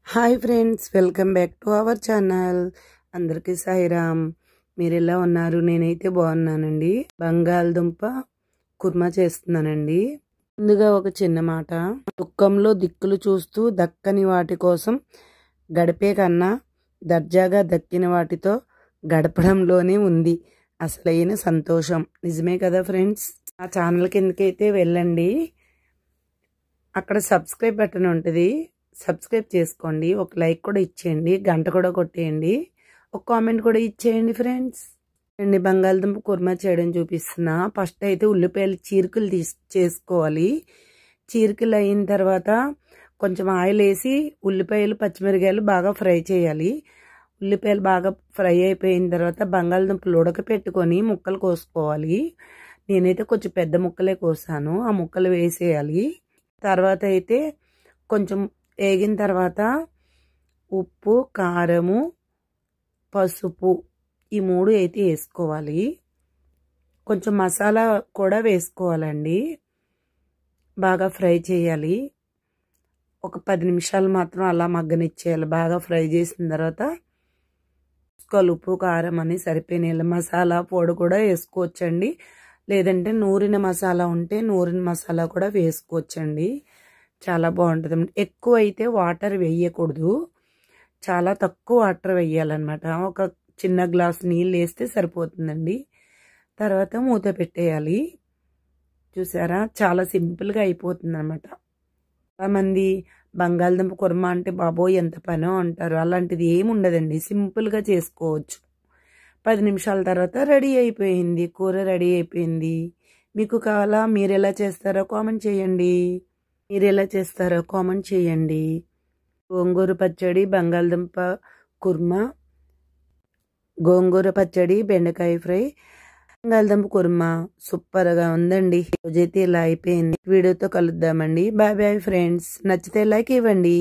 Hi friends, welcome back to our channel. అందరికీ సాయిరామ్. మీరు ఎలా ఉన్నారు? నేనైతే బాగున్నానండి. బంగాళదుంప కుర్మా చేస్తున్నానండి. ముందుగా ఒక చిన్న మాట, దుఃఖంలో దిక్కులు చూస్తూ దక్కని వాటి కోసం గడిపే కన్నా దర్జాగా దక్కిన వాటితో గడపడంలోనే ఉంది అసలైన సంతోషం. నిజమే కదా ఫ్రెండ్స్? ఆ ఛానల్ కిందకైతే వెళ్ళండి, అక్కడ సబ్స్క్రైబ్ బటన్ ఉంటుంది, సబ్స్క్రైబ్ చేసుకోండి, ఒక లైక్ కూడా ఇచ్చేయండి, గంట కూడా కొట్టేయండి, ఒక కామెంట్ కూడా ఇచ్చేయండి ఫ్రెండ్స్. అండి, బంగాళదుంప కుర్మా చేయడం చూపిస్తున్నా. ఫస్ట్ అయితే ఉల్లిపాయలు చీరికలు చేసుకోవాలి. చీరికలు అయిన తర్వాత కొంచెం ఆయిల్ వేసి ఉల్లిపాయలు పచ్చిమిరకాయలు బాగా ఫ్రై చేయాలి. ఉల్లిపాయలు బాగా ఫ్రై అయిపోయిన తర్వాత బంగాళదుంపలు ఉడకపెట్టుకొని ముక్కలు కోసుకోవాలి. నేనైతే కొంచెం పెద్ద ముక్కలే కోసాను. ఆ ముక్కలు వేసేయాలి. తర్వాత అయితే కొంచెం వేగిన తర్వాత ఉప్పు, కారము, పసుపు ఈ మూడు అయితే వేసుకోవాలి. కొంచెం మసాలా కూడా వేసుకోవాలండి. బాగా ఫ్రై చేయాలి. ఒక 10 నిమిషాలు మాత్రం అలా మగ్గనిచ్చేయాలి. బాగా ఫ్రై చేసిన తర్వాత ఉప్పు, కారం అని సరిపోయిన మసాలా పొడి కూడా వేసుకోవచ్చండి. లేదంటే నూరిన మసాలా ఉంటే నూరిన మసాలా కూడా వేసుకోవచ్చండి. చాలా బాగుంటుంది. ఎక్కువ అయితే వాటర్ వేయకూడదు, చాలా తక్కువ వాటర్ వేయాలన్నమాట. ఒక చిన్న గ్లాస్ నీళ్ళు వేస్తే సరిపోతుందండి. తర్వాత మూత పెట్టేయాలి. చూసారా, చాలా సింపుల్గా అయిపోతుంది అనమాట. చాలామంది బంగాళదుంప కుర్మా అంటే బాబోయ్ ఎంత పనో అంటారు. అలాంటిది ఏమి ఉండదండి, సింపుల్గా చేసుకోవచ్చు. 10 నిమిషాల తర్వాత రెడీ అయిపోయింది, కూర రెడీ అయిపోయింది. మీకు కావాలా? మీరు ఎలా చేస్తారో కామెంట్ చేయండి. గోంగూర పచ్చడి, బంగాళదుంప కుర్మా, గోంగూర పచ్చడి, బెండకాయ ఫ్రై, బంగాళదుంప కుర్మా సూపర్గా ఉందండి. రోజైతే ఇలా అయిపోయింది. వీడియోతో కలుద్దామండి. Bye bye friends. నచ్చితే లైక్ ఇవ్వండి.